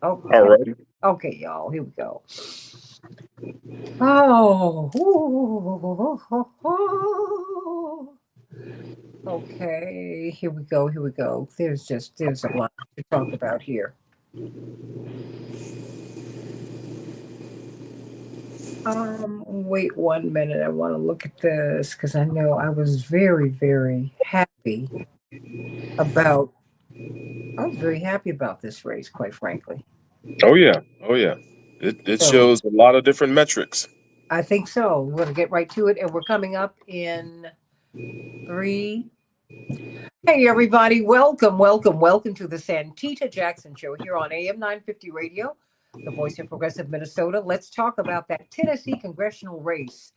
All Okay. right. Okay, y'all. Here we go. Oh. Okay. Here we go. Here we go. There's a lot to talk about here. Wait 1 minute. I want to look at this because I know I was very, very happy about. I was very happy about this race, quite frankly. Oh yeah. Oh yeah. It So shows a lot of different metrics. I think so. We're going to get right to it, and we're coming up in three. Hey, everybody. Welcome, welcome, welcome to the Santita Jackson Show here on AM 950 Radio, the voice of progressive Minnesota. Let's talk about that Tennessee congressional race.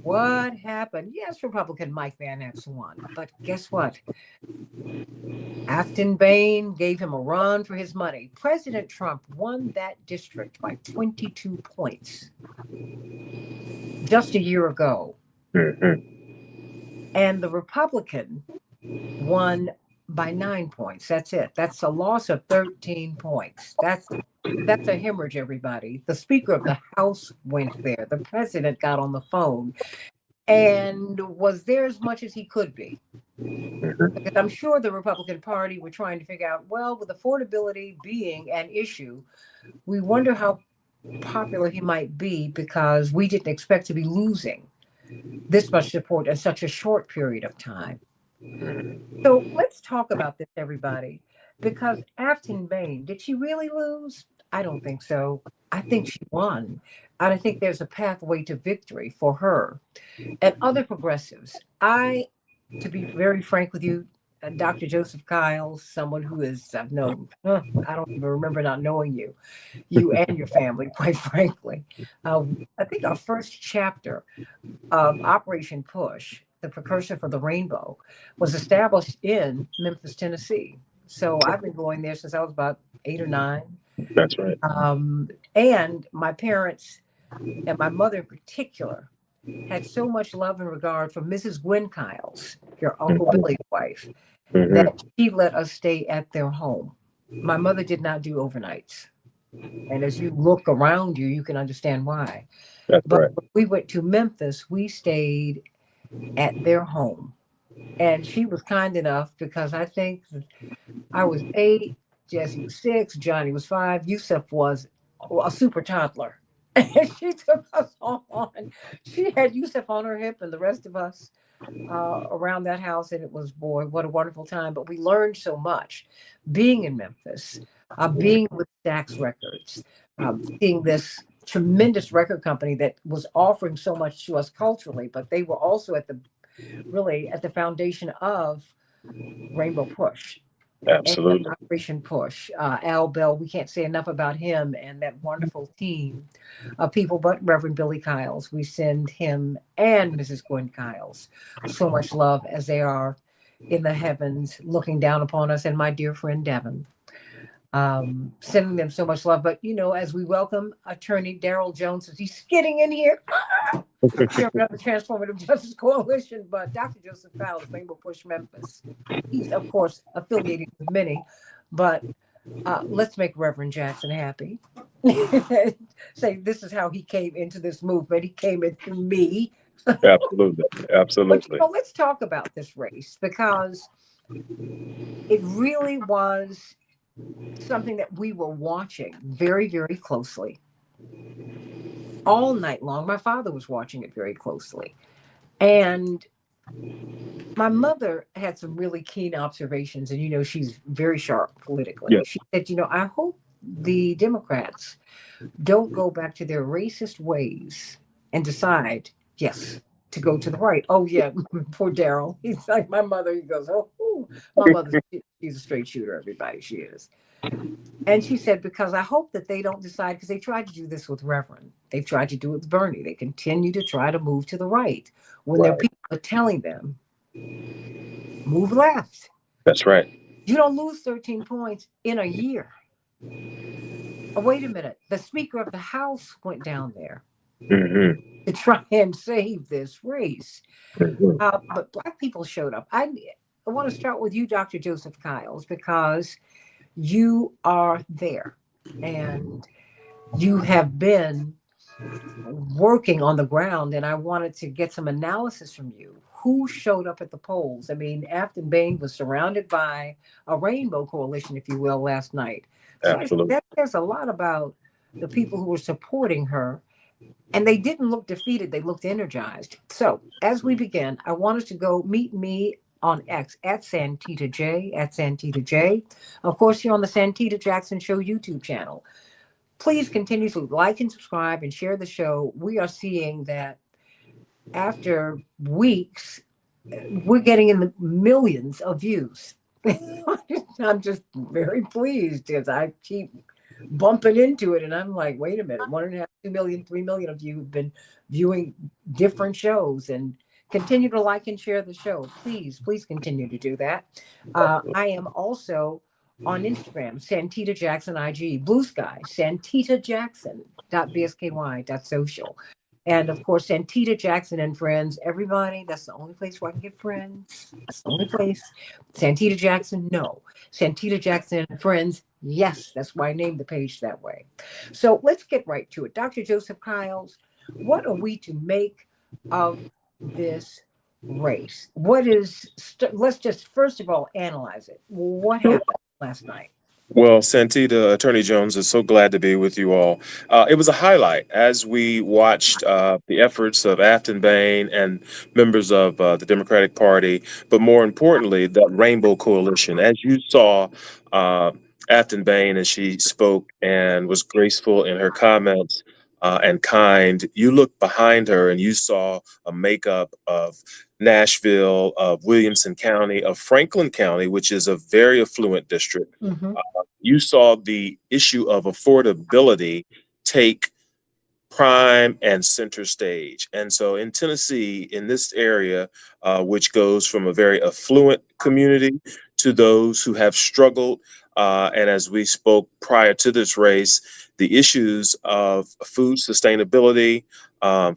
What happened? Yes, Republican Mike Van Ness won. But guess what? Afton Bain gave him a run for his money. President Trump won that district by 22 points just a year ago. Hmm. And the Republican won by 9 points. That's it. That's a loss of 13 points. That's a hemorrhage, everybody. The Speaker of the House went there. The president got on the phone and was there as much as he could be. Because I'm sure the Republican Party were trying to figure out, well, with affordability being an issue, we wonder how popular he might be because we didn't expect to be losing this much support in such a short period of time. So let's talk about this, everybody, because Afton Bain, did she really lose? I don't think so. I think she won. And I think there's a pathway to victory for her and other progressives. To be very frank with you, Dr. Joseph Kyles, someone who is, I've known, I don't even remember not knowing you and your family, quite frankly. I think our first chapter of Operation Push, the precursor for the Rainbow, was established in Memphis, Tennessee. So I've been going there since I was about 8 or 9. That's right. And my parents, and my mother in particular, had so much love and regard for Mrs. Gwen Kyles, your Uncle Billy's wife, Hmm. that she let us stay at their home. My mother did not do overnights. And as you look around you, you can understand why. That's But right. when we went to Memphis, we stayed at their home. And she was kind enough because I think I was 8, Jesse was 6, Johnny was 5, Yusuf was a super toddler. And she took us on. She had Yusuf on her hip and the rest of us around that house. And it was, boy, what a wonderful time. But we learned so much being in Memphis, being with Stax Records, seeing this tremendous record company that was offering so much to us culturally, but they were also at the foundation of Rainbow Push and Absolutely. Operation Push. Al Bell, we can't say enough about him and that wonderful team of people, but Reverend Billy Kyles. We send him and Mrs. Gwen Kyles so much love as they are in the heavens looking down upon us, and my dear friend Devin. Sending them so much love. But, as we welcome Attorney Daryl Jones, as he's getting in here, chairman of the Transformative Justice Coalition, but Dr. Joseph Fowles, Rainbow Push Memphis. He's, of course, affiliated with many, but let's make Reverend Jackson happy. Say this is how he came into this movement. He came in through me. Absolutely. But Absolutely. let's talk about this race because it really was something that we were watching very, very closely all night long. My father was watching it very closely. And my mother had some really keen observations, and she's very sharp politically. Yeah. She said, I hope the Democrats don't go back to their racist ways and decide, yes, to go to the right. Oh, yeah, poor Daryl. He's like my mother. He goes, oh, ooh. My mother, she's a straight shooter, everybody. She is. And she said, because I hope that they don't decide, because they tried to do this with Reverend. They've tried to do it with Bernie. They continue to try to move to the right when their Right. people are telling them, move left. That's right. You don't lose 13 points in a year. Oh, wait a minute. The Speaker of the House went down there Hmm. to try and save this race. Hmm. But Black people showed up. I want to start with you, Dr. Joseph Kyles, because you are there. and you have been working on the ground, and I wanted to get some analysis from you. Who showed up at the polls? I mean, Afton Bain was surrounded by a rainbow coalition, if you will, last night. So Absolutely. that says a lot about the people who were supporting her, and they didn't look defeated, they looked energized. So as we begin, I want us to go meet me on X at Santita J, at Santita J. Of course, you're on the Santita Jackson Show YouTube channel. Please continue to like and subscribe and share the show. We are seeing that after weeks, we're getting in the millions of views. I'm just very pleased because I keep bumping into it, and I'm like, wait a minute, 1.5, 2 million, 3 million of you have been viewing different shows, and continue to like and share the show. Please continue to do that. I am also on Instagram, Santita Jackson IG, Blue Sky, Santita Jackson .bsky.social. And of course, Santita Jackson and friends, everybody, that's the only place where I can get friends. That's the only place. Santita Jackson, no. Santita Jackson and friends, yes. That's why I named the page that way. So let's get right to it. Dr. Joseph Kiles, what are we to make of this race? Let's just first of all analyze it. What happened last night? Well, Santita, Attorney Jones is so glad to be with you all. It was a highlight as we watched the efforts of Afton Bain and members of the Democratic Party, but more importantly, that Rainbow Coalition. As you saw, uh, Afton Bain, as she spoke and was graceful in her comments and kind, you looked behind her and you saw a makeup of Nashville, of Williamson County, of Franklin County, which is a very affluent district. Mm-hmm. You saw the issue of affordability take prime and center stage. And so in Tennessee, in this area, which goes from a very affluent community to those who have struggled, and as we spoke prior to this race, the issues of food sustainability,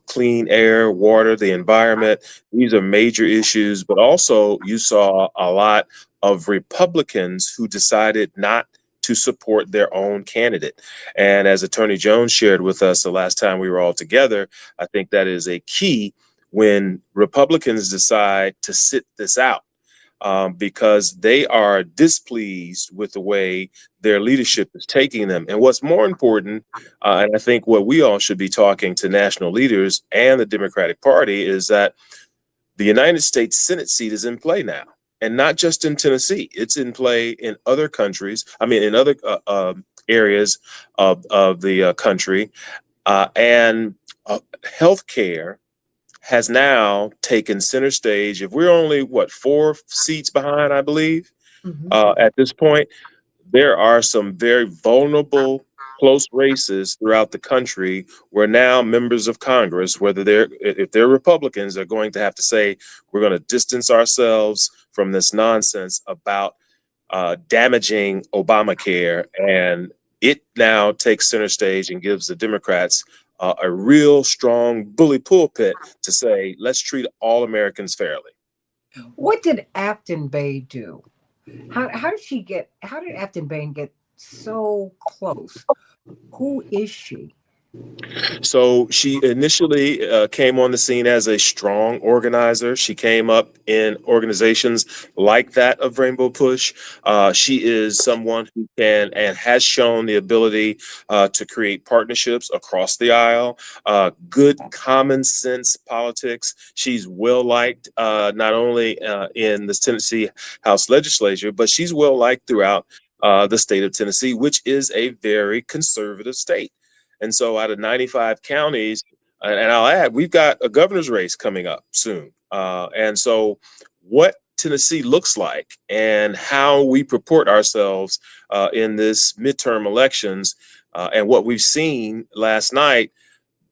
clean air, water, the environment, these are major issues. But also, you saw a lot of Republicans who decided not to support their own candidate. And as Attorney Jones shared with us the last time we were all together, I think that is a key when Republicans decide to sit this out, because they are displeased with the way their leadership is taking them. And what's more important, and I think what we all should be talking to national leaders and the Democratic Party, is that the United States Senate seat is in play now. And not just in Tennessee, it's in play in other countries. I mean, in other areas of the country. And healthcare has now taken center stage. If we're only, what, 4 seats behind, I believe, Mm-hmm. at this point, there are some very vulnerable, close races throughout the country where now members of Congress, if they're Republicans, are going to have to say, we're going to distance ourselves from this nonsense about damaging Obamacare. And it now takes center stage and gives the Democrats a real strong bully pulpit to say, let's treat all Americans fairly. What did Afton Bay do? How did Afton Bain get so close? Who is she? So she initially came on the scene as a strong organizer. She came up in organizations like that of Rainbow Push. She is someone who can and has shown the ability to create partnerships across the aisle, good common sense politics. She's well liked not only in the Tennessee House Legislature, but she's well liked throughout the state of Tennessee, which is a very conservative state. And so out of 95 counties, and I'll add, we've got a governor's race coming up soon. And so what Tennessee looks like and how we purport ourselves in this midterm elections, and what we've seen last night,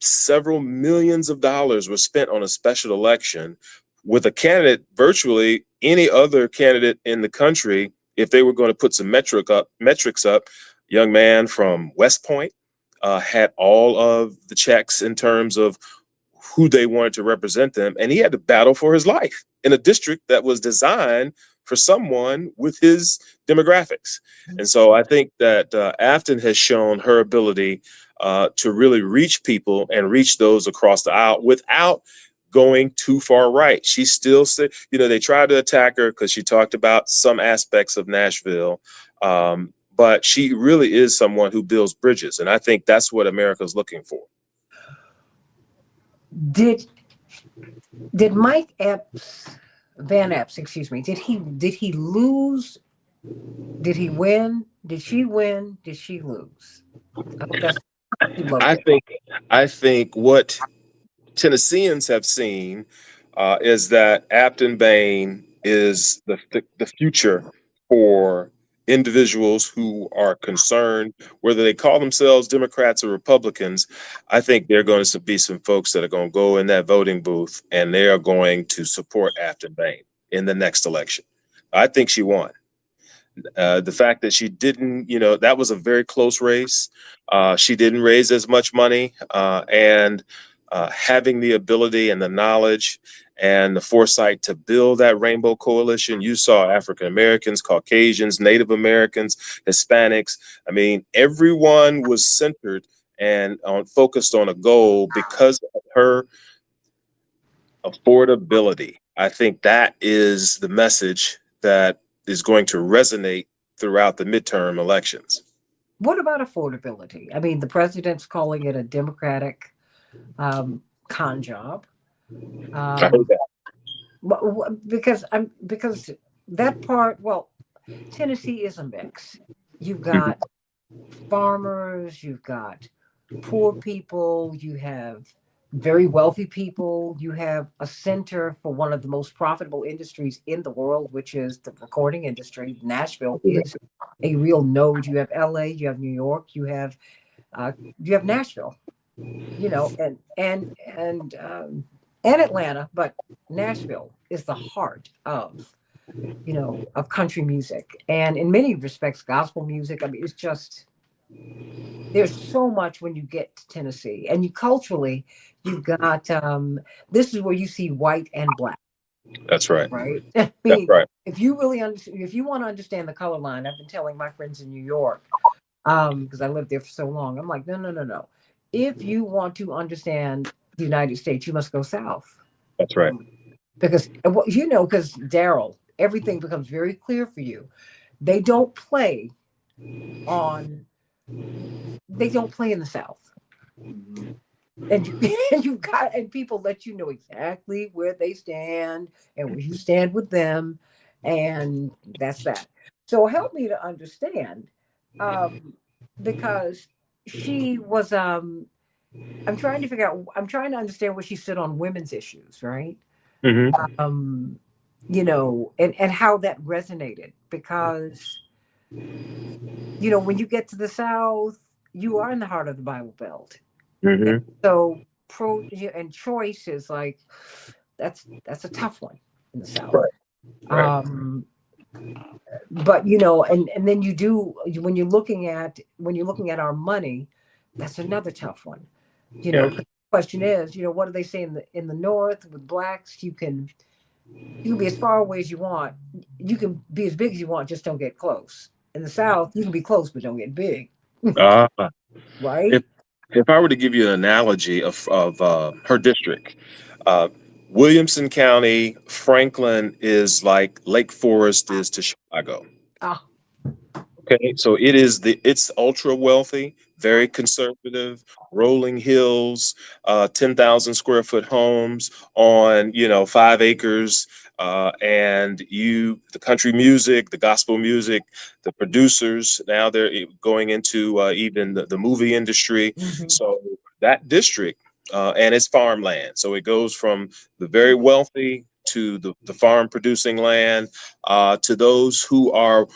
several millions of dollars were spent on a special election with a candidate, virtually any other candidate in the country, if they were going to put some metrics up, young man from West Point, had all of the checks in terms of who they wanted to represent them. And he had to battle for his life in a district that was designed for someone with his demographics. And so I think that Afton has shown her ability to really reach people and reach those across the aisle without going too far right. She still said, they tried to attack her because she talked about some aspects of Nashville. But she really is someone who builds bridges. And I think that's what America's looking for. Did Mike Van Epps, excuse me, did he lose? Did he win? Did she win? Did she lose? I hope that's I think I think what Tennesseans have seen is that Apton Bain is the future for individuals who are concerned, whether they call themselves Democrats or Republicans. I think there are going to be some folks that are going to go in that voting booth and they are going to support Apton Bain in the next election. I think she won. The fact that she didn't, that was a very close race. She didn't raise as much money, and having the ability and the knowledge and the foresight to build that rainbow coalition. You saw African Americans, Caucasians, Native Americans, Hispanics. I mean, everyone was centered and focused on a goal because of her affordability. I think that is the message that is going to resonate throughout the midterm elections. What about affordability? I mean, the president's calling it a Democratic con job. I heard that. Because that part, well, Tennessee is a mix. You've got farmers, you've got poor people, you have very wealthy people, you have a center for one of the most profitable industries in the world, which is the recording industry. Nashville is a real node. You have LA, you have New York, you have Nashville, and Atlanta, but Nashville is the heart of country music, and in many respects gospel music. I mean, it's just, there's so much when you get to Tennessee, and culturally you've got this is where you see white and black. That's right. Right. I That's mean, right. if you really understand, if you want to understand the color line, I've been telling my friends in New York, because I lived there for so long. I'm like, no. If you want to understand the United States, you must go south. That's right. Because because Daryl, everything becomes very clear for you. They don't play in the South. And and people let you know exactly where they stand and where you stand with them, and that's that. So help me to understand, because she was. I'm trying to understand where she stood on women's issues, right? Mm-hmm. And how that resonated, because when you get to the South, you are in the heart of the Bible Belt. Mm-hmm. So and choice is like, that's a tough one in the South. Right. But and then when you're looking at our money, that's another tough one. Yeah. The question is, what do they say in the North with blacks? You can be as far away as you want. You can be as big as you want, just don't get close. In the South, you can be close, but don't get big. Uh, Right? if I were to give you an analogy of her district, uh, Williamson County, Franklin is like Lake Forest is to Chicago. Ah, Okay, so it's ultra wealthy, very conservative, rolling hills, 10,000 square foot homes on 5 acres, and the country music, the gospel music, the producers, now they're going into even the movie industry. mhm. So that district, and it's farmland, so it goes from the very wealthy to the farm producing land, to those who are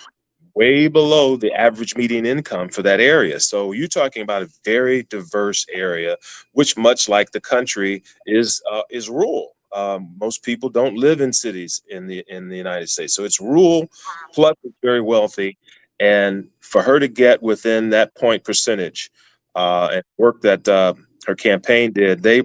way below the average median income for that area. So you're talking about a very diverse area, which, much like the country, is rural. Most people don't live in cities in the United States, so it's rural, plus it's very wealthy. And for her to get within that point percentage, and work that her campaign did, they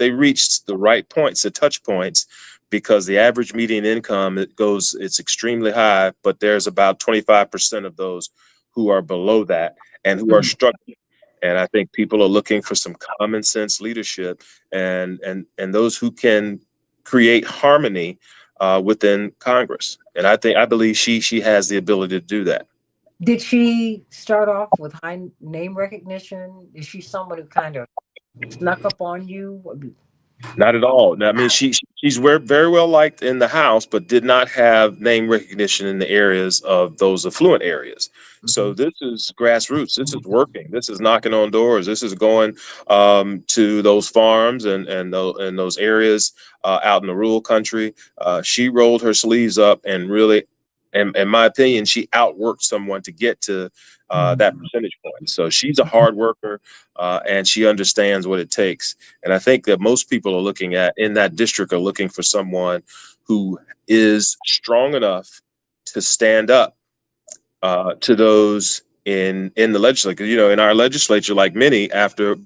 reached the right points, the touch points, because the average median income, it's extremely high, but there's about 25% of those who are below that and who are struggling. And I think people are looking for some common sense leadership, and those who can create harmony within Congress. And I believe she has the ability to do that. Did she start off with high name recognition? Is she someone who kind of snuck up on you? Not at all. I mean, she's very well liked in the House, but did not have name recognition in the areas of those affluent areas. So this is grassroots. This is working. This is knocking on doors. This is going to those farms and those areas out in the rural country. She rolled her sleeves up and really, in my opinion, she outworked someone to get to that percentage point. So she's a hard worker, and she understands what it takes. And I think that most people are looking at in that district are looking for someone who is strong enough to stand up to those in the legislature. You know, in our legislature, like many, after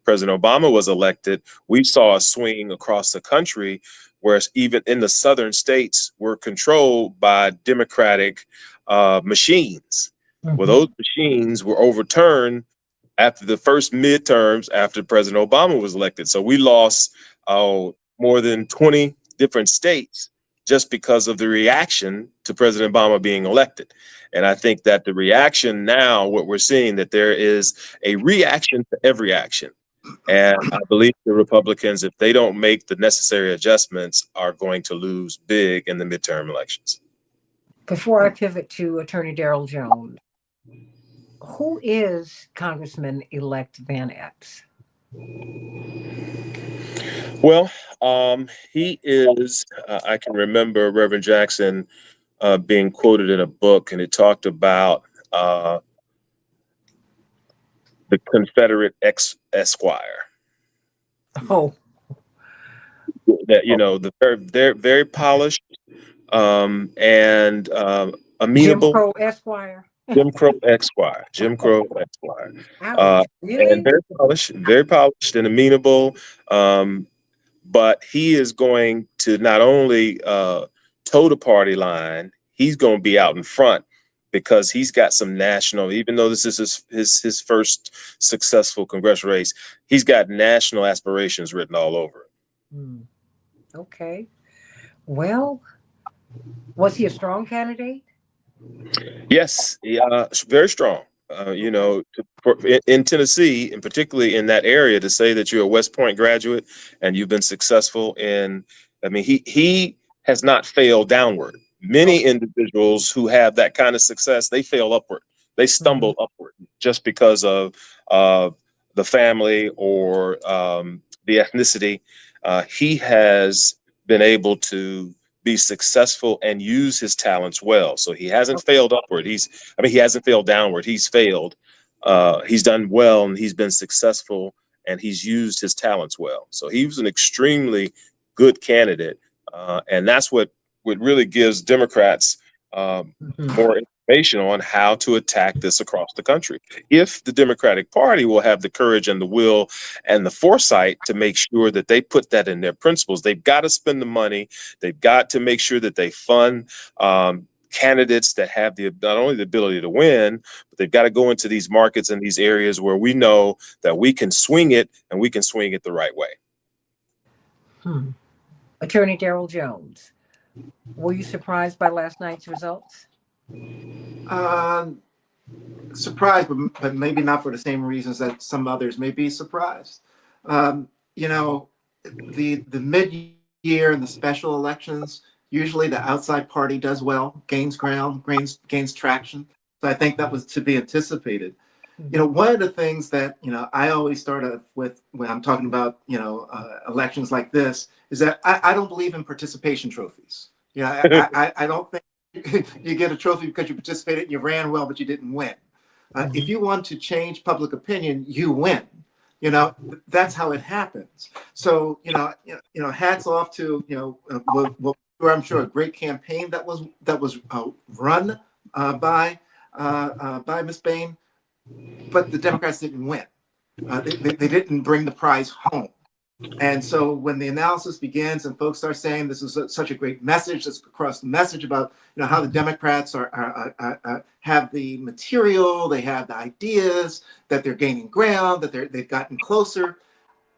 President Obama was elected, we saw a swing across the country, whereas even in the southern states were controlled by Democratic machines. Well, those machines were overturned after the first midterms after President Obama was elected. So we lost more than 20 different states just because of the reaction to President Obama being elected. And I think that the reaction now, what we're seeing, that there is a reaction to every action. And I believe the Republicans, if they don't make the necessary adjustments, are going to lose big in the midterm elections. Before I pivot to Attorney Darrell Jones, who is Congressman-elect Van Epps? Well, he is, I can remember Reverend Jackson being quoted in a book, and it talked about the Confederate Esquire. Oh, That, you know, they're very polished and Jim amenable. Crow Esquire. Jim Crow Esquire. Jim Crow Esquire. Ouch! And Really? very polished and amenable. But he is going to not only toe the party line, he's going to be out in front because he's got some national, even though this is his first successful congressional race, he's got national aspirations written all over it. Okay. Well, was he a strong candidate? Yes, very strong. You know, in Tennessee, and particularly in that area, to say that you're a West Point graduate and you've been successful in, I mean, he has not failed downward. Many individuals who have that kind of success, they fail upward. They stumble upward just because of the family or the ethnicity. He has been able to be successful and use his talents well. So he hasn't failed upward. He hasn't failed downward. He's failed. He's done well and he's been successful and he's used his talents well. So he was an extremely good candidate. And that's what really gives Democrats more information on how to attack this across the country. If the Democratic Party will have the courage and the will and the foresight to make sure that they put that in their principles, they've got to spend the money. They've got to make sure that they fund candidates that have not only the ability to win, but they've got to go into these markets and these areas where we know that we can swing it and we can swing it the right way. Attorney Darrell Jones, were you surprised by last night's results? Surprised, but maybe not for the same reasons that some others may be surprised. You know, the mid-year and the special elections, usually the outside party does well, gains ground, gains traction. So I think that was to be anticipated. You know, one of the things that, you know, I always start off with when I'm talking about, you know, elections like this is that I don't believe in participation trophies. You know, I don't think you get a trophy because you participated and you ran well, but you didn't win. If you want to change public opinion, you win. You know, that's how it happens. So, you know, hats off to, you know, I'm sure a great campaign that was run by Ms. Bain, but the Democrats didn't win. They didn't bring the prize home. And so when the analysis begins and folks are saying this is such a great message, that's across the message about how the Democrats have the material, they have the ideas, that they're gaining ground, that they've gotten closer.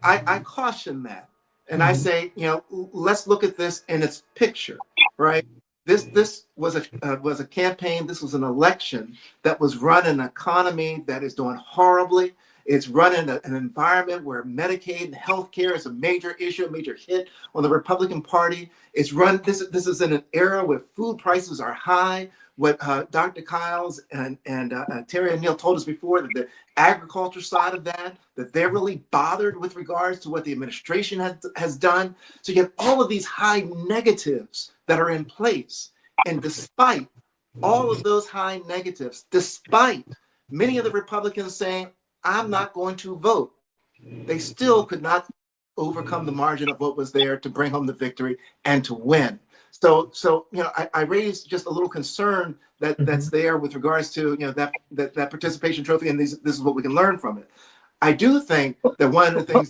I caution that, and I say, let's look at this in its picture, right? This was a campaign. This was an election that was run in an economy that is doing horribly. It's run in an environment where Medicaid and healthcare is a major issue, a major hit on the Republican Party. It's run. This is in an era where food prices are high. What Dr. Kyles and Terry O'Neill told us before, that the agriculture side of that they're really bothered with regards to what the administration has done. So you have all of these high negatives that are in place. And despite all of those high negatives, despite many of the Republicans saying, I'm not going to vote, they still could not overcome the margin of what was there to bring home the victory and to win. So I raised just a little concern that's there with regards to that participation trophy, and this is what we can learn from it. I do think that one of the things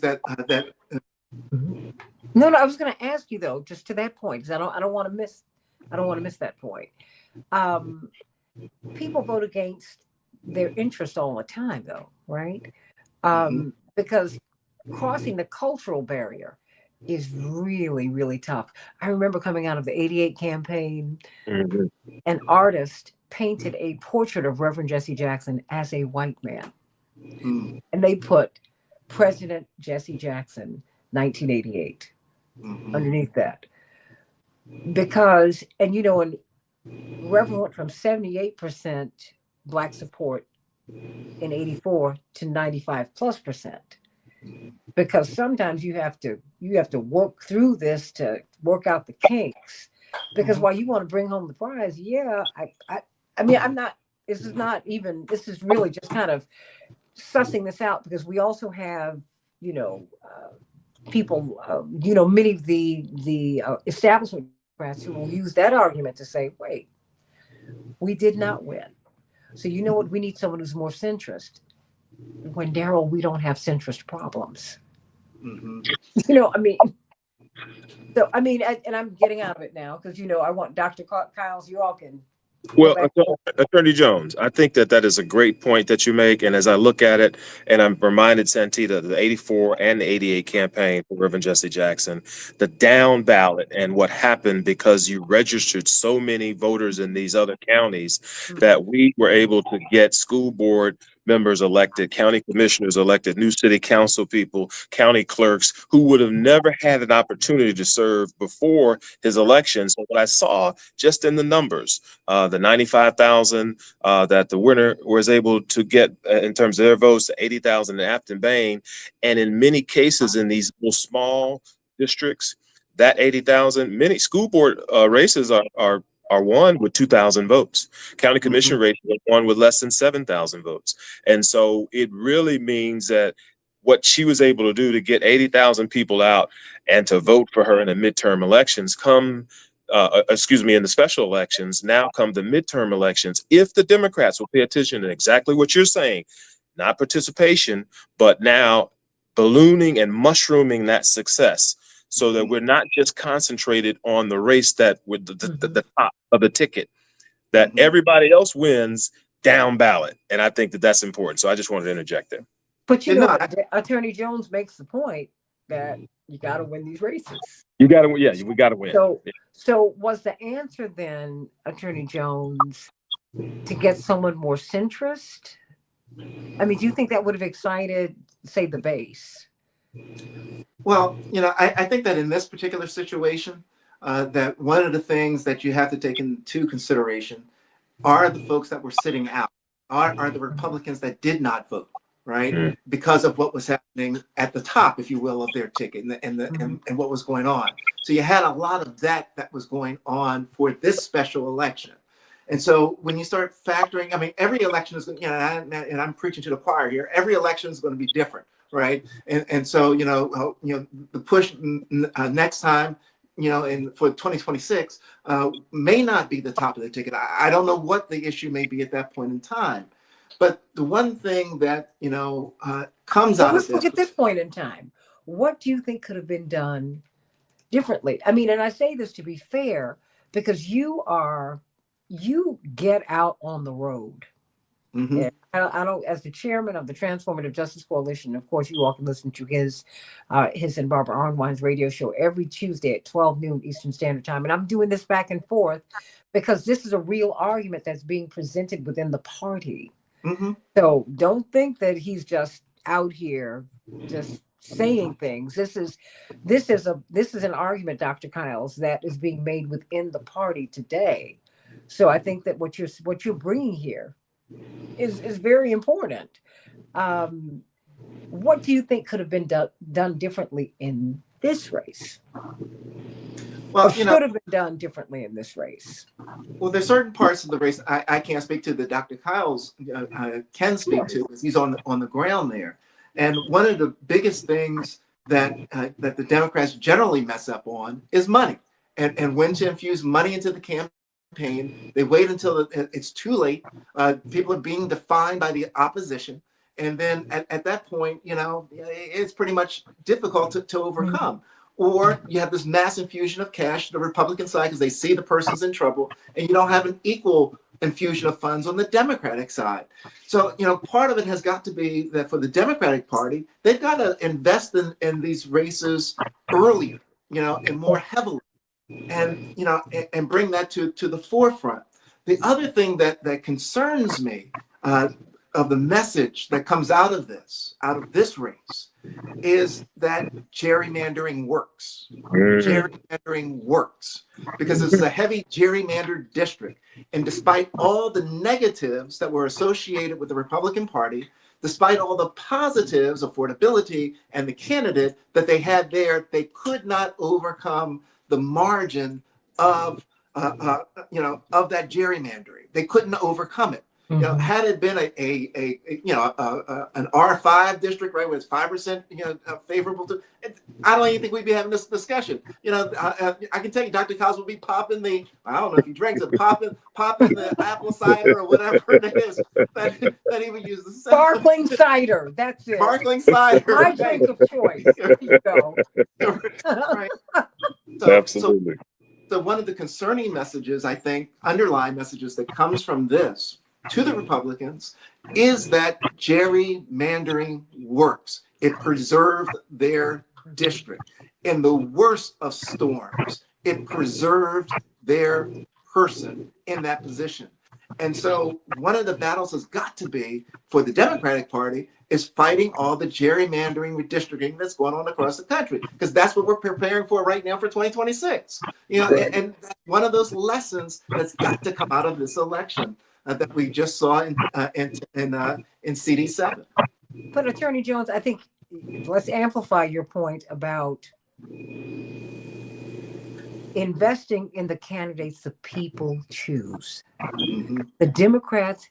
No, I was going to ask you though, just to that point, because I don't want to miss that point. People vote against their interest all the time, though, right? Because crossing the cultural barrier is really, really tough. I remember coming out of the '88 campaign, an artist painted a portrait of Reverend Jesse Jackson as a white man. And they put President Jesse Jackson, 1988, underneath that. Because, and Reverend went from 78% Black support in '84 to 95+%. Because sometimes you have to work through this to work out the kinks. Because while you want to bring home the prize, I mean, this is really just kind of sussing this out, because we also have, people, many of the establishment Democrats who will use that argument to say, wait, we did not win. So you know what? We need someone who's more centrist. When, Daryl, we don't have centrist problems. And I'm getting out of it now because, I want Dr. Kyles, you all can. Well, Attorney Jones, I think that is a great point that you make. And as I look at it, and I'm reminded, Santita, the '84 and the '88 campaign for Reverend Jesse Jackson, the down ballot and what happened because you registered so many voters in these other counties that we were able to get school board members elected, county commissioners elected, new city council people, county clerks who would have never had an opportunity to serve before his election. So what I saw just in the numbers, the 95,000 that the winner was able to get in terms of their votes, to 80,000 in Afton Bain, and in many cases in these little small districts, that 80,000, many school board races are won with 2,000 votes. County commission races are won with less than 7,000 votes. And so it really means that what she was able to do to get 80,000 people out and to vote for her in the midterm elections in the special elections, now come the midterm elections. If the Democrats will pay attention to exactly what you're saying, not participation, but now ballooning and mushrooming that success, so that we're not just concentrated on the race that with the top of the ticket, that everybody else wins down ballot. And I think that's important. So I just wanted to interject there. But Attorney Jones makes the point that you got to win these races. We got to win. So was the answer then, Attorney Jones, to get someone more centrist? I mean, do you think that would have excited, say, the base? Well, I think that in this particular situation, that one of the things that you have to take into consideration are the folks that were sitting out, are the Republicans that did not vote, right? Because of what was happening at the top, if you will, of their ticket and what was going on. So you had a lot of that was going on for this special election. And so when you start factoring, I mean, every election is, and I'm preaching to the choir here, every election is going to be different, right? And so, the push next time, for 2026 may not be the top of the ticket. I don't know what the issue may be at that point in time. But the one thing that, comes out of this. Let's look at this point in time. What do you think could have been done differently? I mean, and I say this to be fair because you get out on the road. Hmm. And I don't, as the chairman of the Transformative Justice Coalition, of course, you all can listen to his and Barbara Arnwine's radio show every Tuesday at 12 noon Eastern Standard Time. And I'm doing this back and forth because this is a real argument that's being presented within the party. Hmm. So don't think that he's just out here just saying things. This is an argument, Dr. Kyles, that is being made within the party today. So I think that what you're bringing here is very important. Um, what do you think could have been done differently in this race, or Well, should have been done differently in this race? well, there's certain parts of the race I can't speak to that Dr. Kyles can speak to because he's on the ground there. And one of the biggest things that the Democrats generally mess up on is money and when to infuse money into the campaign. They wait until it's too late. People are being defined by the opposition. And then at that point, it's pretty much difficult to overcome. Or you have this mass infusion of cash to the Republican side because they see the person's in trouble, and you don't have an equal infusion of funds on the Democratic side. So, part of it has got to be that for the Democratic Party, they've got to invest in these races earlier, and more heavily, and and bring that to the forefront. The other thing that concerns me of the message that comes out of this race is that gerrymandering works. Gerrymandering works because this is a heavy gerrymandered district. And despite all the negatives that were associated with the Republican Party, despite all the positives, affordability, and the candidate that they had there, they could not overcome the margin of that gerrymandering. They couldn't overcome it. Had it been an R5 district, right, where it's 5%, favorable to, I don't even think we'd be having this discussion. I can tell you, Dr. Cos will be popping I don't know if he drinks it, popping the apple cider or whatever it is that he would use. Sparkling cider, that's it. Sparkling cider. My drink of choice. There you go. Right. Absolutely. So one of the concerning messages, I think, underlying messages that comes from this to the Republicans is that gerrymandering works. It preserved their district. In the worst of storms, it preserved their person in that position. And so one of the battles has got to be for the Democratic Party is fighting all the gerrymandering, redistricting that's going on across the country, because that's what we're preparing for right now for 2026. And that's one of those lessons that's got to come out of this election that we just saw in CD7. But Attorney Jones, I think let's amplify your point about investing in the candidates the people choose. Mm-hmm. The Democrats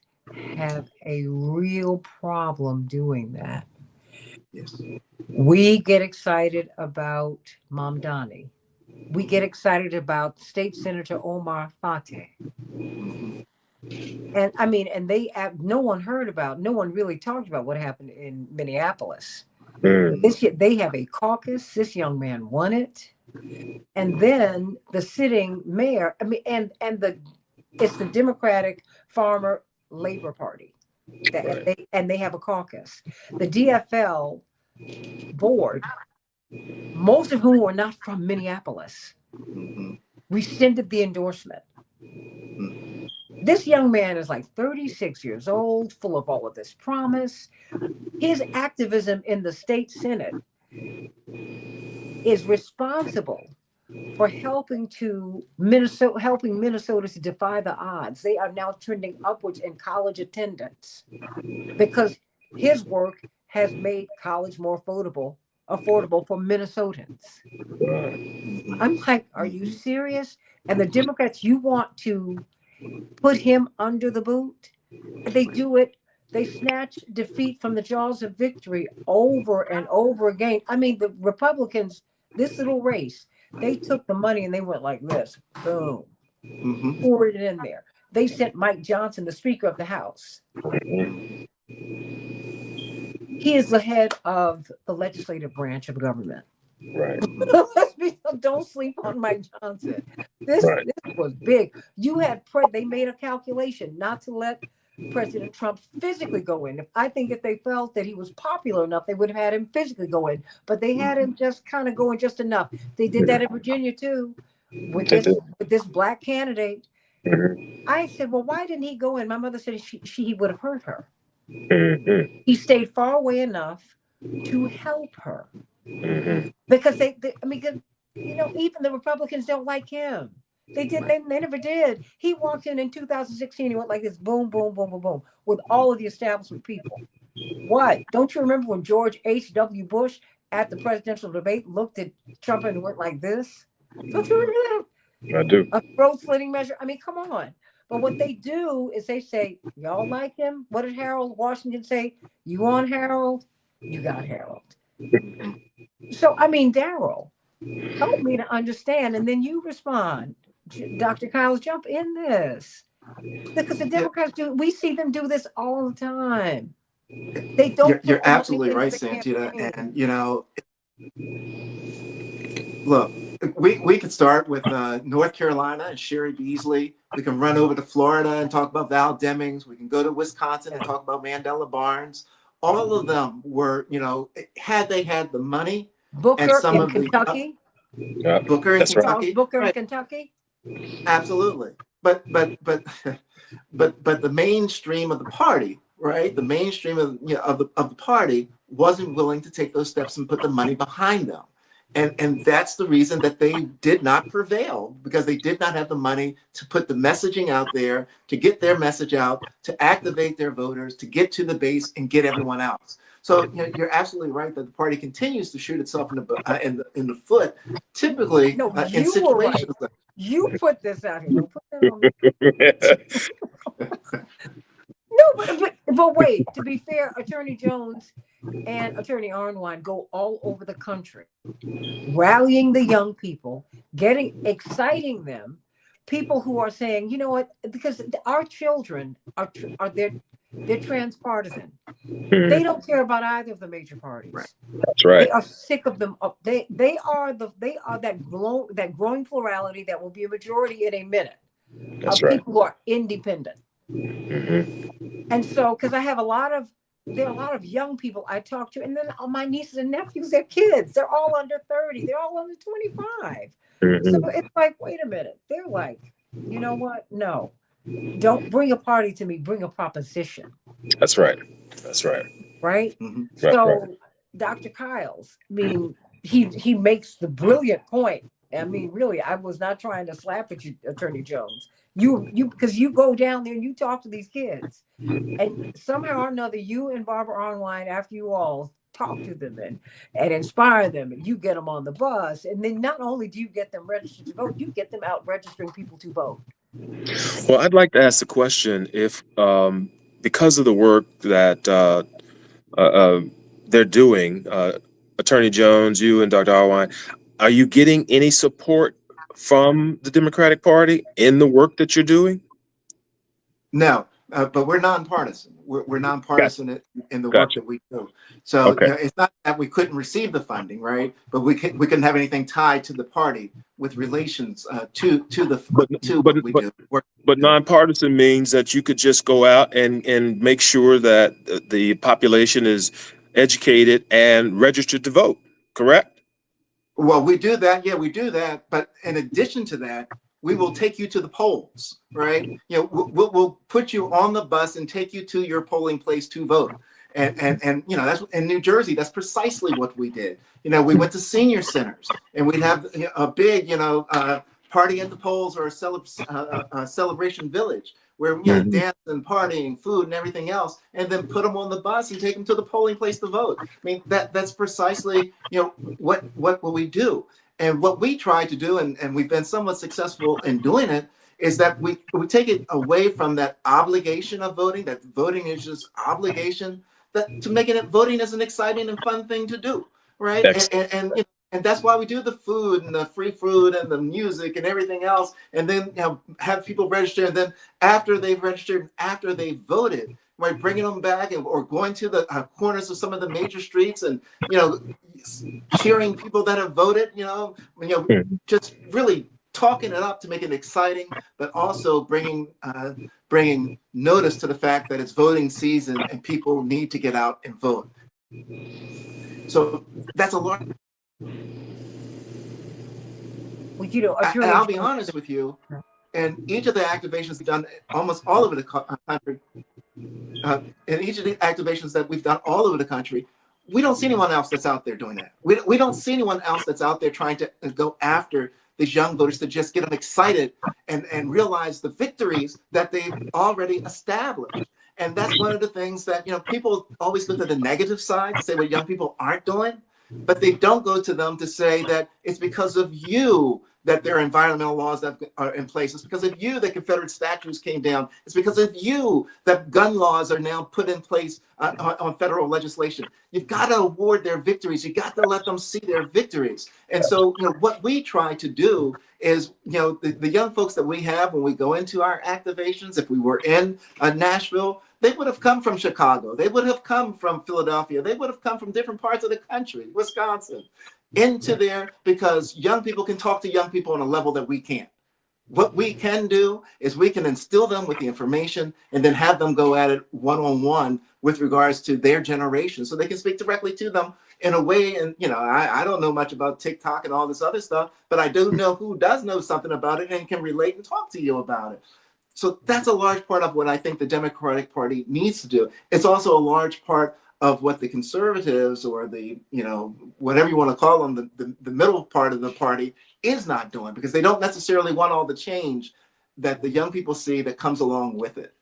have a real problem doing that. Yes. We get excited about Mamdani. We get excited about State Senator Omar Fateh. Mm-hmm. And I mean, and no one really talked about what happened in Minneapolis. They have a caucus. This young man won it. And then the sitting mayor, it's the Democratic Farmer Labor Party. They have a caucus. The DFL board, most of whom were not from Minneapolis, rescinded the endorsement. This young man is like 36 years old, full of all of this promise. His activism in the state Senate is responsible for helping Minnesota to defy the odds. They are now trending upwards in college attendance because his work has made college more affordable for Minnesotans. I'm like, are you serious? And the Democrats, you want to put him under the boot? They do it. They snatch defeat from the jaws of victory over and over again. I mean, the Republicans, this little race, they took the money and they went like this, boom, poured it in there. They sent Mike Johnson, the Speaker of the House. He is the head of the legislative branch of government. Right. Don't sleep on Mike Johnson. This Right. was big. You had they made a calculation not to let President Trump physically go in. I think if they felt that he was popular enough, they would have had him physically go in. But they had him just kind of going just enough. They did that in Virginia too, with They did. this black candidate. Mhm. I said, well, why didn't he go in? My mother said he would have hurt her. Mhm. He stayed far away enough to help her. Mhm. Because I mean, even the Republicans don't like him. They never did. He walked in 2016, he went like this, boom, boom, boom, boom, boom, with all of the establishment people. What? Don't you remember when George H.W. Bush at the presidential debate looked at Trump and went like this? Don't you remember that? I do. A throat-slitting measure? I mean, come on. But what they do is they say, y'all like him? What did Harold Washington say? You want Harold? You got Harold. So, I mean, Daryl, help me to understand. And then you respond. Dr. Kyles, jump in this. Because the Democrats we see them do this all the time. They don't You're put the money absolutely into right, the Santita. campaign. And look, we could start with North Carolina and Sherry Beasley. We can run over to Florida and talk about Val Demings. We can go to Wisconsin and talk about Mandela Barnes. All of them were, had they had the money and Booker some in of the Kentucky. Yeah. Booker in That's right. Charles Kentucky, Booker in right? Kentucky. Absolutely. But the mainstream of the party, right? The mainstream of the party wasn't willing to take those steps and put the money behind them. And that's the reason that they did not prevail, because they did not have the money to put the messaging out there, to get their message out, to activate their voters, to get to the base and get everyone else. So you're absolutely right that the party continues to shoot itself in the foot, typically No, in you were right. situations like. You put this out here. Don't put that on me. No, but wait. To be fair, Attorney Jones and Attorney Arnwine go all over the country, rallying the young people, exciting them, people who are saying, you know what, because our children they're transpartisan. They don't care about either of the major parties. Right. That's right. They are sick of them. They are that growing plurality that will be a majority in a minute That's of right. people who are independent. Mhm. And so, because there are a lot of young people I talk to, and then my nieces and nephews, they're kids. They're all under 30. They're all under 25. So Mhm. it's like, wait a minute. They're like, you know what? No, don't bring a party to me. Bring a proposition. That's right. That's right. Right. Mm-hmm. Right. So Right. Dr. Kyles, I mean, he makes the brilliant point. I mean, really, I was not trying to slap at you, Attorney Jones. You because you go down there and you talk to these kids, and somehow or another, you and Barbara Arnwine, after you all talk to them and inspire them, and you get them on the bus, and then not only do you get them registered to vote, you get them out registering people to vote. Well, I'd like to ask the question if, because of the work that they're doing, Attorney Jones, you and Dr. Arwine, are you getting any support from the Democratic Party in the work that you're doing? No, but we're nonpartisan. We're Gotcha. nonpartisan in the work Gotcha. that we do. So Okay. it's not that we couldn't receive the funding, right? But we couldn't have anything tied to the party with relations to But but what we but do. Work but we do. nonpartisan means that you could just go out and make sure that the population is educated and registered to vote. Correct? Well, we do that. Yeah, we do that. But in addition to that, we will take you to the polls, right? We'll put you on the bus and take you to your polling place to vote. And that's in New Jersey. That's precisely what we did. We went to senior centers and we'd have a big, party at the polls or a celebration village where Mhm. dance and partying, food and everything else, and then put them on the bus and take them to the polling place to vote. I mean, that's precisely what we do. And what we try to do, and we've been somewhat successful in doing it, is that we take it away from that obligation of voting, that voting is just obligation, to making it voting as an exciting and fun thing to do, right? Excellent. And that's why we do the food and the free food and the music and everything else, and then have people register. And then after they've registered, after they voted, right, bringing them back, or going to the corners of some of the major streets, and cheering people that have voted. Just really talking it up to make it exciting, but also bringing notice to the fact that it's voting season and people need to get out and vote. So that's a large. Well, And I'll be honest with you, and each of the activations we've done, almost all over the country, in each of the activations that we've done all over the country, we don't see anyone else that's out there doing that. We don't see anyone else that's out there trying to go after these young voters to just get them excited and realize the victories that they've already established. And that's one of the things that, people always look at the negative side to say what young people aren't doing, but they don't go to them to say that it's because of you that there are environmental laws that are in place. It's because of you that Confederate statues came down. It's because of you that gun laws are now put in place on federal legislation. You've got to award their victories. You got to let them see their victories. And so, what we try to do is, the young folks that we have when we go into our activations, if we were in Nashville, they would have come from Chicago. They would have come from Philadelphia. They would have come from different parts of the country, Wisconsin, into there, because young people can talk to young people on a level that we can't. What we can do is we can instill them with the information and then have them go at it one-on-one with regards to their generation, so they can speak directly to them in a way. And, I don't know much about TikTok and all this other stuff, but I do know who does know something about it and can relate and talk to you about it. So that's a large part of what I think the Democratic Party needs to do. It's also a large part of what the conservatives, or the, whatever you want to call them, the middle part of the party is not doing, because they don't necessarily want all the change that the young people see that comes along with it.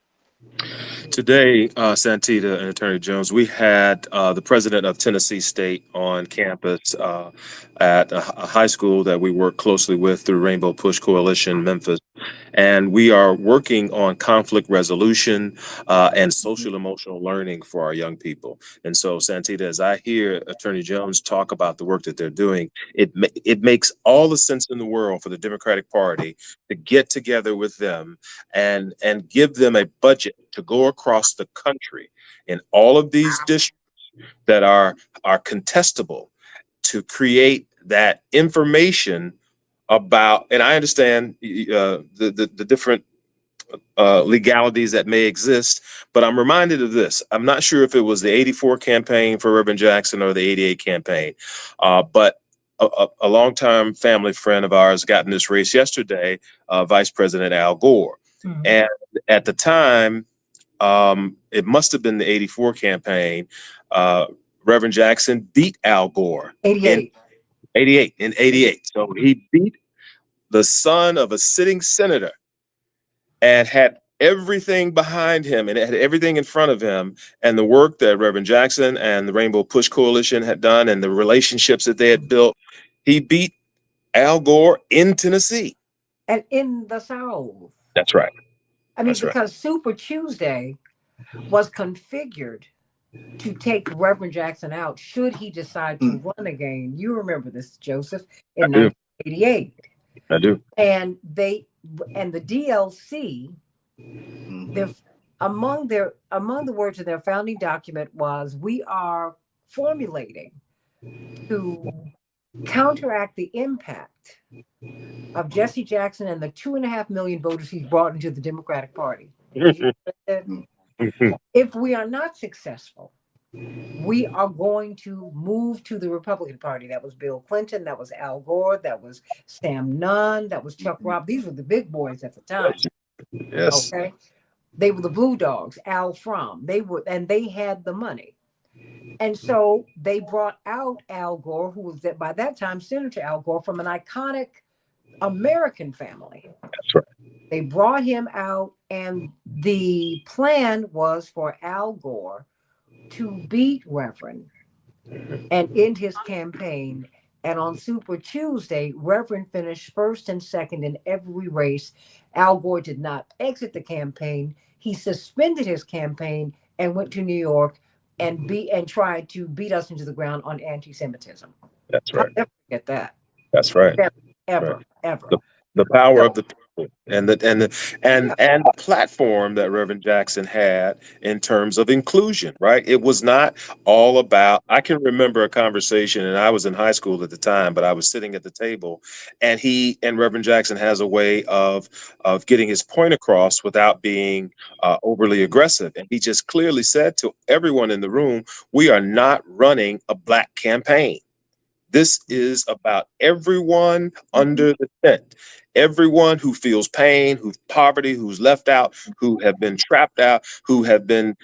Today, Santita and Attorney Jones, we had the president of Tennessee State on campus at a high school that we work closely with through Rainbow Push Coalition, Memphis. And we are working on conflict resolution and social emotional learning for our young people. And so, Santita, as I hear Attorney Jones talk about the work that they're doing, it makes all the sense in the world for the Democratic Party to get together with them and give them a budget to go across the country in all of these districts that are contestable, to create that information about, and I understand the different legalities that may exist, but I'm reminded of this. I'm not sure if it was the 84 campaign for Reverend Jackson or the 88 campaign, but a longtime family friend of ours got in this race yesterday, Vice President Al Gore. Mm-hmm. And at the time, it must have been the 84 campaign, Reverend Jackson beat Al Gore. 88. In 88. So he beat the son of a sitting senator and had everything behind him and had everything in front of him. And the work that Reverend Jackson and the Rainbow Push Coalition had done and the relationships that they had built, he beat Al Gore in Tennessee. And in the South. That's right. I mean, because Super Tuesday was configured to take Reverend Jackson out should he decide to run again. You remember this, Joseph, in 1988. I do. And the DLC, among the words in their founding document was, we are formulating to counteract the impact of Jesse Jackson and the 2.5 million voters he's brought into the Democratic Party. If we are not successful, we are going to move to the Republican Party. That was Bill Clinton, that was Al Gore, that was Sam Nunn, that was Chuck Robb. These were the big boys at the time. Yes. Okay. They were the Blue Dogs, Al Fromm. They had the money. And so they brought out Al Gore, who was by that time Senator Al Gore, from an iconic American family. That's right. They brought him out, and the plan was for Al Gore to beat Reverend and end his campaign. And on Super Tuesday, Reverend finished first and second in every race. Al Gore did not exit the campaign. He suspended his campaign and went to New York and tried to beat us into the ground on anti-Semitism. That's right. I'll never forget that. That's right. Ever. The power of And the platform that Reverend Jackson had in terms of inclusion, right? It was not all about. I can remember a conversation, and I was in high school at the time, but I was sitting at the table, and Reverend Jackson has a way of getting his point across without being overly aggressive, and he just clearly said to everyone in the room, "We are not running a black campaign. This is about everyone under the tent, everyone who feels pain, who's poverty, who's left out, who have been trapped out, who have been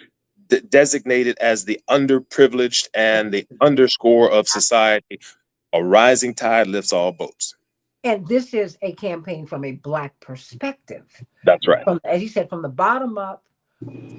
designated as the underprivileged and the underscore of society. A rising tide lifts all boats." And this is a campaign from a Black perspective. That's right. From, as you said, from the bottom up,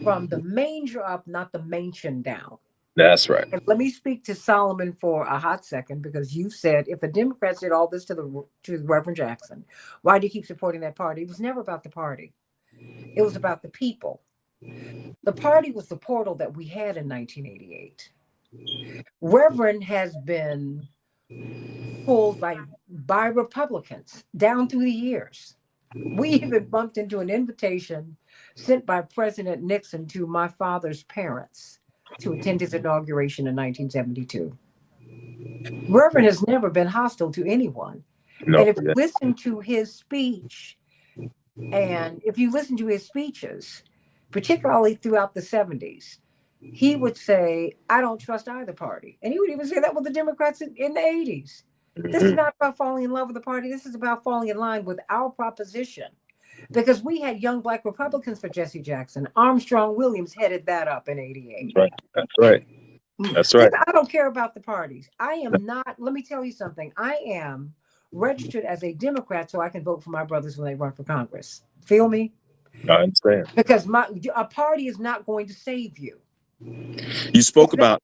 from the manger up, not the mansion down. That's right. And let me speak to Solomon for a hot second, because you said if the Democrats did all this to Reverend Jackson, why do you keep supporting that party? It was never about the party. It was about the people. The party was the portal that we had in 1988. Reverend has been pulled by Republicans down through the years. We even bumped into an invitation sent by President Nixon to my father's parents to attend his inauguration in 1972. Reverend has never been hostile to anyone. No, And if you listen to his speech, and if you listen to his speeches, particularly throughout the 70s, he would say, I don't trust either party. And he would even say that with the Democrats in the 80s. This is not about falling in love with the party. This is about falling in line with our proposition. Because we had young Black Republicans for Jesse Jackson. Armstrong Williams headed that up in 88. Right. That's right. That's right. I don't care about the parties. I am not, let me tell you something. I am registered as a Democrat so I can vote for my brothers when they run for Congress. Feel me? I understand. Because a party is not going to save you. You spoke about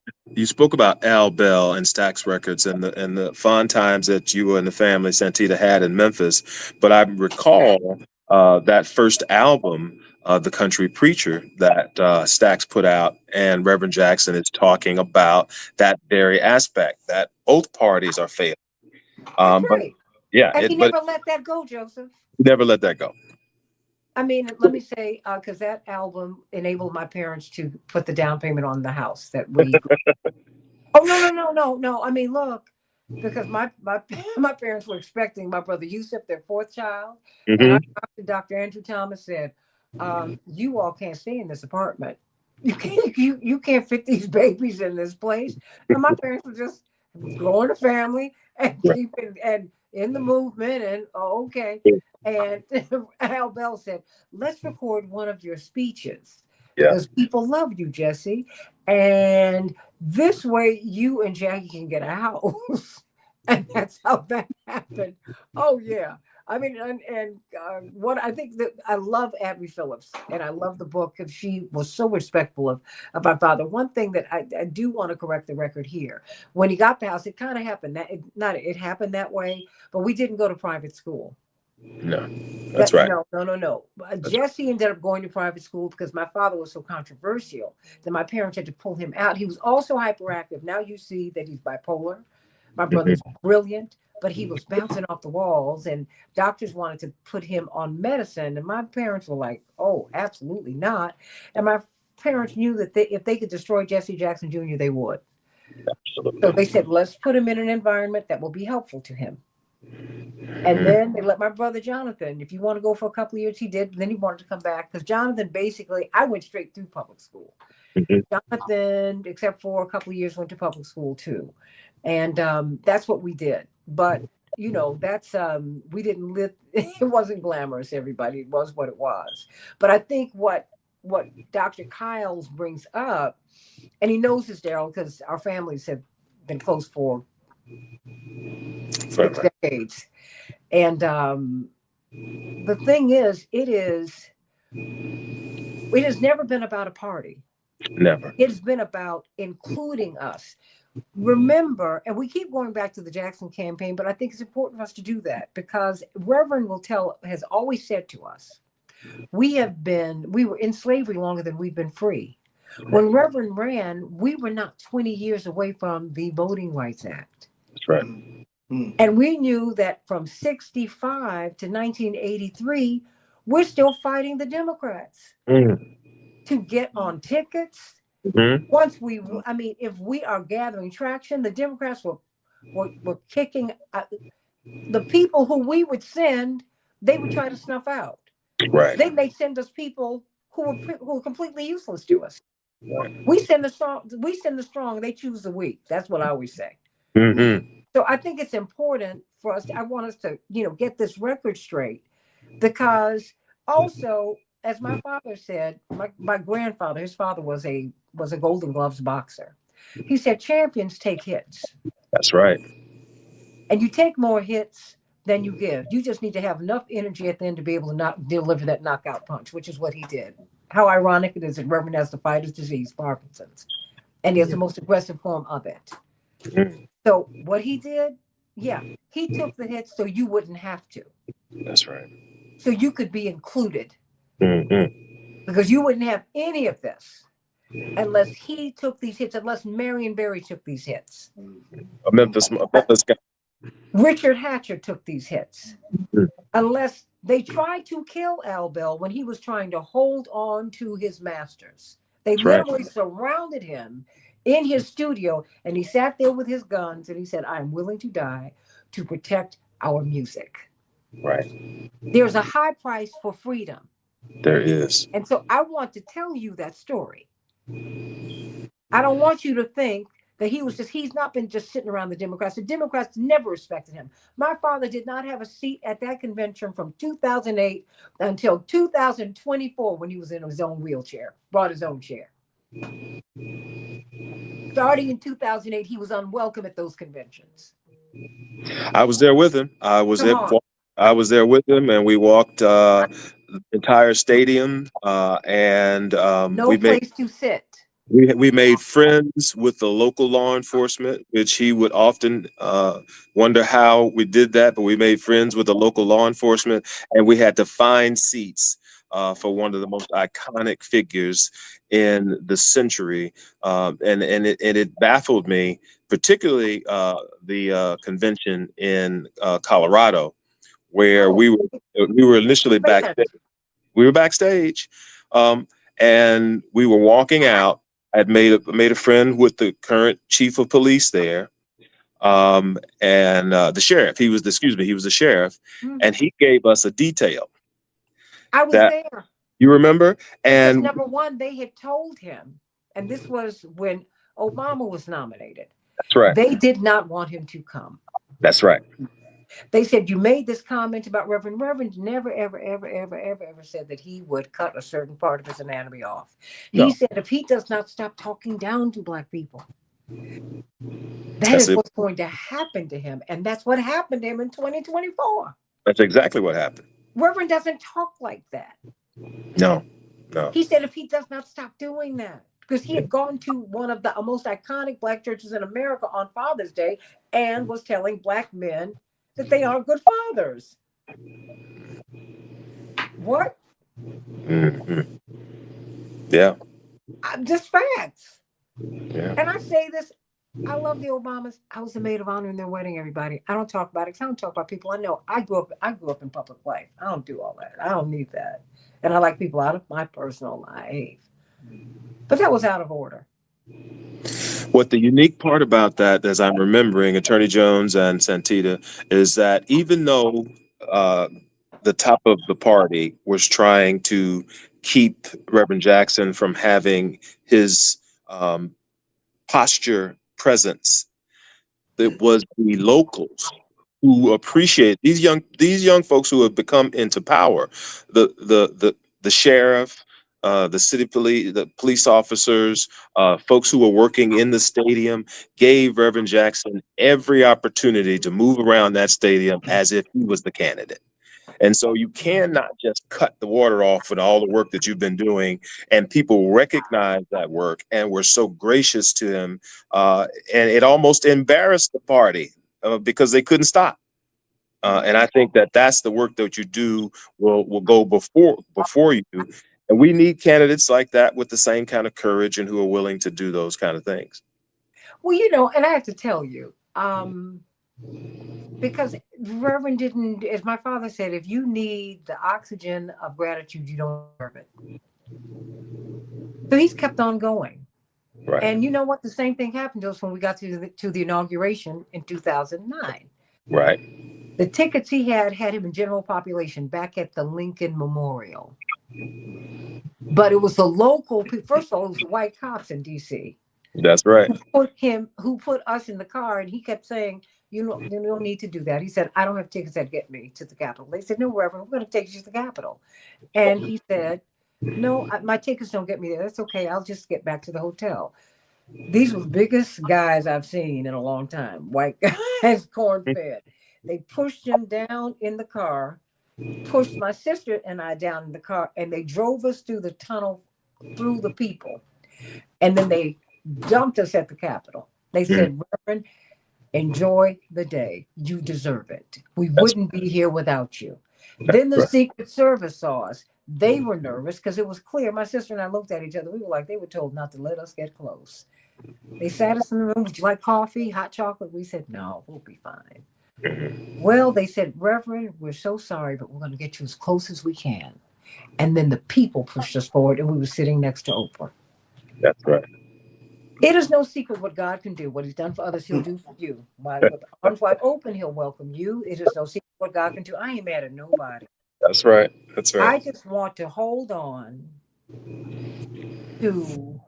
Al Bell and Stax Records and the fond times that you and the family Santita had in Memphis. But I recall that first album, The Country Preacher, that Stax put out, and Reverend Jackson is talking about that very aspect, that both parties are failing. That's right. Yeah, and he never let that go, Joseph. Never let that go. I mean, let me say, because that album enabled my parents to put the down payment on the house that we. Oh, no. I mean, look, because my parents were expecting my brother Yusuf, their fourth child, and I talked to Dr. Andrew Thomas, said, "You all can't stay in this apartment. You can't fit these babies in this place." And my parents were just growing a family and keeping and in the movement, and okay. And Al Bell said, let's record one of your speeches because people love you, Jesse. And this way you and Jackie can get a house. And that's how that happened. Oh, yeah. I mean, and what I think that I love Abby Phillips, and I love the book because she was so respectful of my father. One thing that I do want to correct the record here. When he got the house, it kind of happened that it happened that way, but we didn't go to private school. No, that's right. No. Jesse ended up going to private school because my father was so controversial that my parents had to pull him out. He was also hyperactive. Now you see that he's bipolar. My brother's brilliant, but he was bouncing off the walls, and doctors wanted to put him on medicine. And my parents were like, oh, absolutely not. And my parents knew that if they could destroy Jesse Jackson Jr., they would. Absolutely. So they said, let's put him in an environment that will be helpful to him. And then they let my brother Jonathan, if you want to go for a couple of years, he did. Then he wanted to come back because Jonathan, basically, I went straight through public school. Jonathan, except for a couple of years, went to public school too. And that's what we did. But, that's, we didn't live, it wasn't glamorous, everybody. It was what it was. But I think what Dr. Kyles brings up, and he knows this, Daryl, because our families have been close for 6 decades. And the thing is, it has never been about a party. Never. It's been about including us. Remember, and we keep going back to the Jackson campaign, but I think it's important for us to do that because Reverend has always said to us, we were in slavery longer than we've been free. When Reverend ran, we were not 20 years away from the Voting Rights Act. That's right. And we knew that from 65 to 1983, we're still fighting the Democrats to get on tickets. Once I mean, if we are gathering traction, the Democrats were kicking the people who we would send, they would try to snuff out. Right. They may send us people who were completely useless to us. Right. We send the strong, they choose the weak. That's what I always say. So I think it's important for us. I want us to, get this record straight, because also, as my father said, my grandfather, his father was a Golden Gloves boxer. He said, champions take hits. That's right. And you take more hits than you give. You just need to have enough energy at the end to be able to not deliver that knockout punch, which is what he did. How ironic it is that Reverend has the fighter's disease, Parkinson's, and it's the most aggressive form of it. So what he did, he took the hits so you wouldn't have to. That's right. So you could be included. Because you wouldn't have any of this unless he took these hits, unless Marion Barry took these hits. A Memphis guy. Richard Hatcher took these hits. Unless they tried to kill Al Bell when he was trying to hold on to his masters. They literally surrounded him in his studio, and he sat there with his guns and he said, I'm willing to die to protect our music. Right. There's a high price for freedom. There is. And so I want to tell you that story. I don't want you to think that he's not been just sitting around the Democrats. The Democrats never respected him. My father did not have a seat at that convention from 2008 until 2024 when he was in his own wheelchair, brought his own chair. Starting in 2008, he was unwelcome at those conventions. I was there with him. I was there with him, and we walked the entire stadium, and no place to sit. We made friends with the local law enforcement, which he would often wonder how we did that, but we made friends with the local law enforcement, and we had to find seats for one of the most iconic figures in the century, and it baffled me, particularly the convention in Colorado, where we were initially backstage. We were backstage, and we were walking out. I'd made a friend with the current chief of police there, and the sheriff. He was the sheriff, and he gave us a detail. I was there. You remember? And because number one, they had told him, and this was when Obama was nominated. That's right. They did not want him to come. That's right. They said, you made this comment about Reverend. Reverend never, ever, ever, ever, ever, ever said that he would cut a certain part of his anatomy off. He said, if he does not stop talking down to Black people, that is what's going to happen to him. And that's what happened to him in 2024. That's exactly what happened. Reverend doesn't talk like that. No. He said if he does not stop doing that, because he had gone to one of the most iconic Black churches in America on Father's Day and was telling Black men that they are good fathers. What? Yeah. Just facts. Yeah. And I say this, I love the Obamas. I was a maid of honor in their wedding, everybody. I don't talk about it because I don't talk about people I know. I grew up in public life. I don't do all that. I don't need that. And I like people out of my personal life. But that was out of order. What the unique part about that, as I'm remembering, Attorney Jones and Santita, is that even though the top of the party was trying to keep Reverend Jackson from having his posture presence, it was the locals who appreciate these young folks who have become into power, the sheriff, the city police, the police officers, folks who were working in the stadium, gave Reverend Jackson every opportunity to move around that stadium as if he was the candidate. And so you cannot just cut the water off with all the work that you've been doing, and people recognize that work and were so gracious to him, and it almost embarrassed the party because they couldn't stop. And I think that that's the work that you do will go before you. And we need candidates like that with the same kind of courage and who are willing to do those kind of things. Well, and I have to tell you, Because Reverend didn't, as my father said, if you need the oxygen of gratitude, you don't deserve it. So he's kept on going. Right. And you know what? The same thing happened to us when we got to the inauguration in 2009. Right. The tickets he had him in general population back at the Lincoln Memorial. But it was the local people. First of all, it was the white cops in D.C. That's right. who put us in the car, and he kept saying, you don't need to do that. He said, I don't have tickets that get me to the Capitol. They said, no, Reverend, we're going to take you to the Capitol. And he said, no, my tickets don't get me there. That's okay. I'll just get back to the hotel. These were the biggest guys I've seen in a long time. White guys, corn fed. They pushed him down in the car, pushed my sister and I down in the car, and they drove us through the tunnel, through the people. And then they dumped us at the Capitol. They said, Reverend, enjoy the day. You deserve it. We That's wouldn't be here without you. Then the right. Secret Service saw us. They were nervous because it was clear. My sister and I looked at each other. We were like, they were told not to let us get close. They sat us in the room. Would you like coffee, hot chocolate? We said, no, we'll be fine. Well, they said, Reverend, we're so sorry, but we're going to get you as close as we can. And then the people pushed us forward, and we were sitting next to Oprah. That's right. It is no secret what God can do. What he's done for others, he'll do for you. With arms wide open, he'll welcome you. It is no secret what God can do. I ain't mad at nobody. That's right. That's right. I just want to hold on to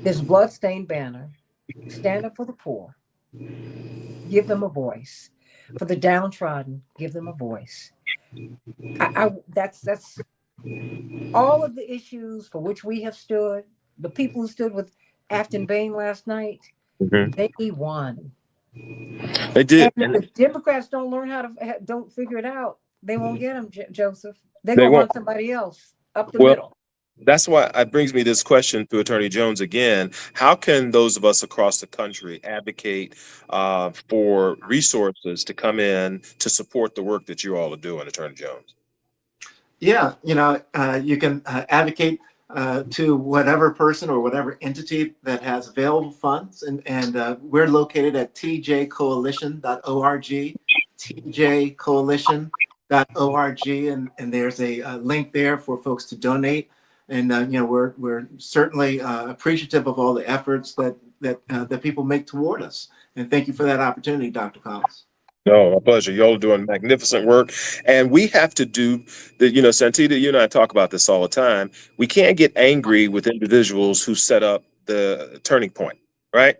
this bloodstained banner, stand up for the poor, give them a voice. For the downtrodden, give them a voice. That's all of the issues for which we have stood. The people who stood with Afton Bain last night, they won. They did. And if the Democrats don't learn how to, don't figure it out, they won't get them, Joseph. They're They going to won't. run somebody else up the Well, middle. that's why it brings me this question to Attorney Jones again. How can those of us across the country advocate for resources to come in to support the work that you all are doing, Attorney Jones? Yeah, you can advocate to whatever person or whatever entity that has available funds. And we're located at tjcoalition.org, tjcoalition.org. And there's a link there for folks to donate. And, we're certainly appreciative of all the efforts that people make toward us. And thank you for that opportunity, Dr. Collins. No, my pleasure. Y'all are doing magnificent work. And we have to do the, Santita, you and I talk about this all the time. We can't get angry with individuals who set up the turning point, right?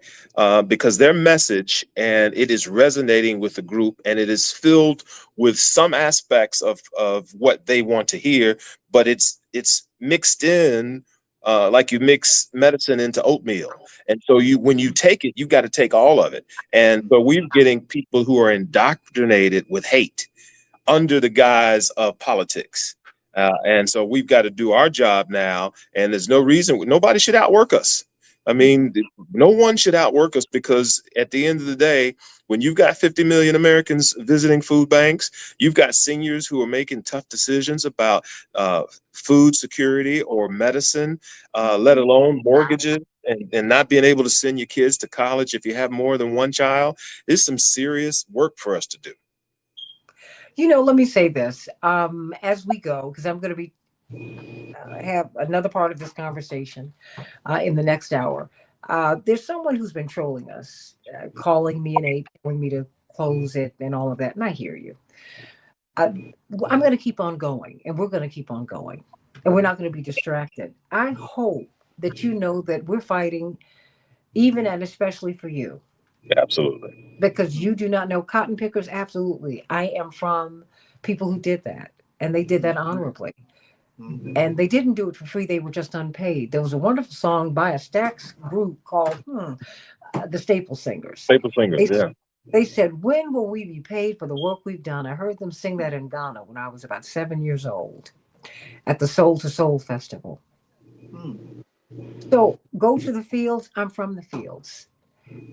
Because their message and it is resonating with the group and it is filled with some aspects of what they want to hear, but it's mixed in like you mix medicine into oatmeal. And so when you take it, you got to take all of it. And so we're getting people who are indoctrinated with hate under the guise of politics. And so we've got to do our job now. And there's no reason, nobody should outwork us. I mean, no one should outwork us because at the end of the day, when you've got 50 million Americans visiting food banks, you've got seniors who are making tough decisions about food security or medicine, let alone mortgages and not being able to send your kids to college if you have more than one child. There's some serious work for us to do. Let me say this as we go, because I'm going to be have another part of this conversation in the next hour. There's someone who's been trolling us, calling me an ape, telling me to close it and all of that. And I hear you. I'm going to keep on going, and we're going to keep on going, and we're not going to be distracted. I hope that you know that we're fighting, even and especially for you. Absolutely. Because you do not know cotton pickers. Absolutely. I am from people who did that, and they did that honorably. And they didn't do it for free. They were just unpaid. There was a wonderful song by a Stax group called the Staple Singers. Staple Singers, yeah. They said, when will we be paid for the work we've done? I heard them sing that in Ghana when I was about 7 years old at the Soul to Soul Festival. So go to the fields. I'm from the fields.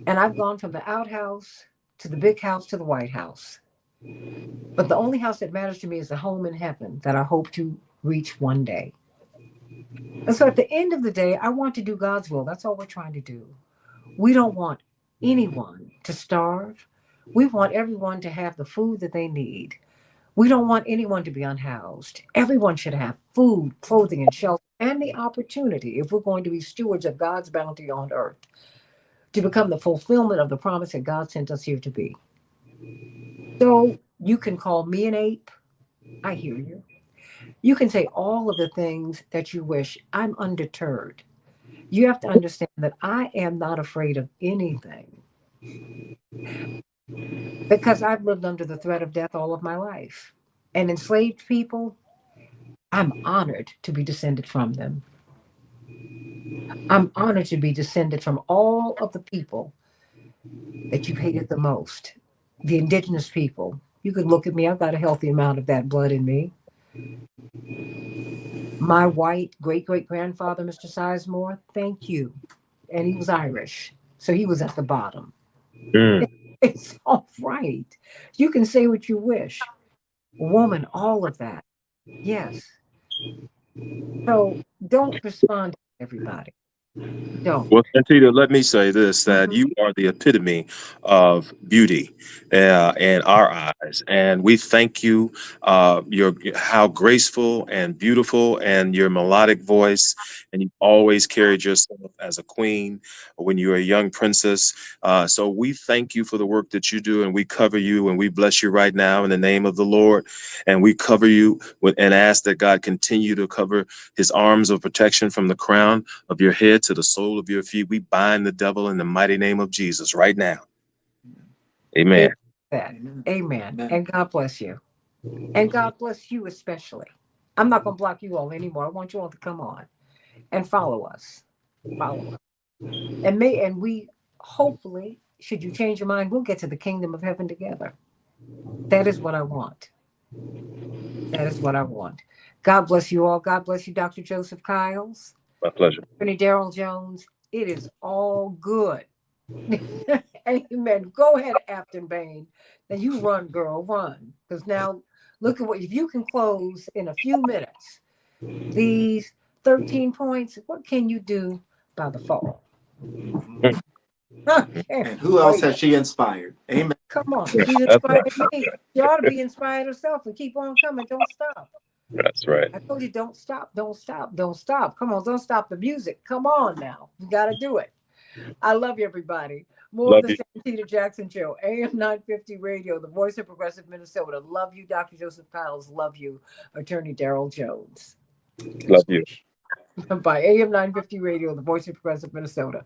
And I've gone from the outhouse to the big house to the White House. But the only house that matters to me is the home in heaven that I hope to reach one day. And so at the end of the day, I want to do God's will. That's all we're trying to do. We don't want anyone to starve. We want everyone to have the food that they need. We don't want anyone to be unhoused. Everyone should have food, clothing, and shelter, and the opportunity, if we're going to be stewards of God's bounty on earth, to become the fulfillment of the promise that God sent us here to be. So you can call me an ape. I hear you. You can say all of the things that you wish. I'm undeterred. You have to understand that I am not afraid of anything because I've lived under the threat of death all of my life. And enslaved people, I'm honored to be descended from them. I'm honored to be descended from all of the people that you've hated the most, the indigenous people. You could look at me, I've got a healthy amount of that blood in me. My white great great grandfather, Mr. Sizemore, thank you. And he was Irish, so he was at the bottom. Mm. It's all right. You can say what you wish. Woman, all of that. Yes. So don't respond to everybody. Don't. Well, Santita, let me say this, that Mhm. you are the epitome of beauty in our eyes. And we thank you, your how graceful and beautiful and your melodic voice. And you always carried yourself as a queen when you were a young princess. So we thank you for the work that you do, and we cover you and we bless you right now in the name of the Lord. And we cover you and ask that God continue to cover his arms of protection from the crown of your head to the sole of your feet. We bind the devil in the mighty name of Jesus right now. Amen. That. Amen. Amen. Amen. And God bless you. And God bless you especially. I'm not going to block you all anymore. I want you all to come on and follow us. Follow us. And we hopefully, should you change your mind, we'll get to the kingdom of heaven together. That is what I want. That is what I want. God bless you all. God bless you, Dr. Joseph Kiles, My pleasure. Attorney Daryl Jones. It is all good. Amen. Go ahead, Afton Bain. Now you run, girl, run. Because now look at what, if you can close in a few minutes these 13 points, what can you do by the fall? Mhm. I can't And who else wait. has she inspired? Amen. Come on. She's That's right. inspired me. She ought to be inspired herself and keep on coming. Don't stop. That's right. I told you, don't stop, don't stop, don't stop. Come on, don't stop the music. Come on now. You got to do it. I love you, everybody. More of Love the you. Santita Jackson Show, AM 950 Radio, the voice of progressive Minnesota. Love you, Dr. Joseph Kiles. Love you, Attorney Daryl Jones. Love you. By AM 950 Radio, the voice of progressive Minnesota.